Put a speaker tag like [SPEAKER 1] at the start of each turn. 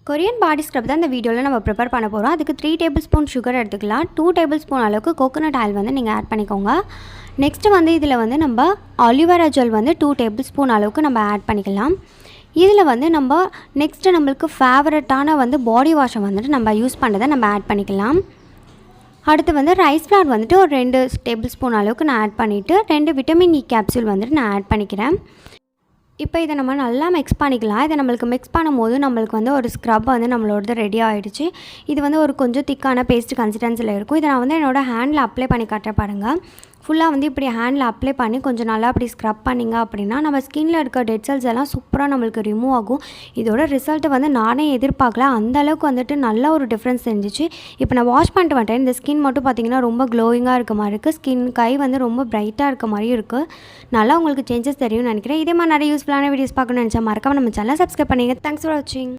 [SPEAKER 1] Korean பாடி scrub தான் இந்த வீடியோவில் நம்ம ப்ரிப்பேர் பண்ண போகிறோம். அதுக்கு 3 டேபிள் ஸ்பூன் சுகர் எடுத்துக்கலாம். 2 டேபிள் ஸ்பூன் அளவுக்கு கோகோனட் ஆயில் வந்து நீங்கள் ஆட் பண்ணிக்கோங்க. நெக்ஸ்ட்டு வந்து இதில் வந்து நம்ம ஆலிவேரா ஜெல் வந்து 2 டேபிள் ஸ்பூன் அளவுக்கு நம்ம ஆட் பண்ணிக்கலாம். இதில் வந்து நம்ம நெக்ஸ்ட்டு நம்மளுக்கு ஃபேவரட்டான வந்து பாடி வாஷை வந்துட்டு நம்ம யூஸ் பண்ணுறதை நம்ம ஆட் பண்ணிக்கலாம். அடுத்து வந்து ரைஸ் ஃப்ளார் வந்துட்டு ஒரு 2 டேபிள் ஸ்பூன் அளவுக்கு நான் ஆட் பண்ணிவிட்டு 2 விட்டமின் இ கேப்சூல் வந்துட்டு நான் ஆட் பண்ணிக்கிறேன். இப்போ இதை நம்ம நல்லா மிக்ஸ் பண்ணிக்கலாம். இதை நம்மளுக்கு மிக்ஸ் பண்ணும்போது நம்மளுக்கு வந்து ஒரு ஸ்க்ரப் வந்து நம்மளோடது ரெடி ஆகிடுச்சு. இது வந்து ஒரு கொஞ்சம் திக்கான பேஸ்ட் கன்சிஸ்டன்சியில் இருக்கும். இதை நான் வந்து என்னோடய ஹேண்டில் அப்ளை பண்ணி காட்டுறேன் பாருங்கள். ஃபுல்லாக வந்து இப்படி ஹேண்டில் அப்ளை பண்ணி கொஞ்சம் நல்லா அப்படி ஸ்க்ரப் பண்ணிங்க அப்படின்னா நம்ம ஸ்கின்னில் இருக்க டெட் செல்ஸ் எல்லாம் சூப்பராக நம்மளுக்கு ரிமூவ் ஆகும். இதோட ரிசல்ட்டு வந்து நானே எதிர்பார்க்கல. அந்தளவுக்கு வந்துட்டு நல்ல ஒரு டிஃப்ரென்ஸ் தெரிஞ்சிச்சு. இப்போ நான் வாஷ் பண்ணிட்டு வந்துட்டேன். இந்த ஸ்கின் மட்டும் பார்த்திங்கன்னா ரொம்ப க்ளோயிங்காக இருக்க மாதிரி இருக்குது. ஸ்கின் கை வந்து ரொம்ப பிரைட்டாக இருக்க மாதிரியும் இருக்குது. நல்லா உங்களுக்கு சேஞ்சஸ் தெரியும்னு நினைக்கிறேன். இதே மாதிரி நிறைய யூஸ்ஃபுல்லான வீடியோஸ் பார்க்கணும்னு நினச்சா மறக்காம நம்ம சேனலை சப்ஸ்கிரைப் பண்ணிங்க. தேங்க்ஸ் ஃபார் வாட்சிங்.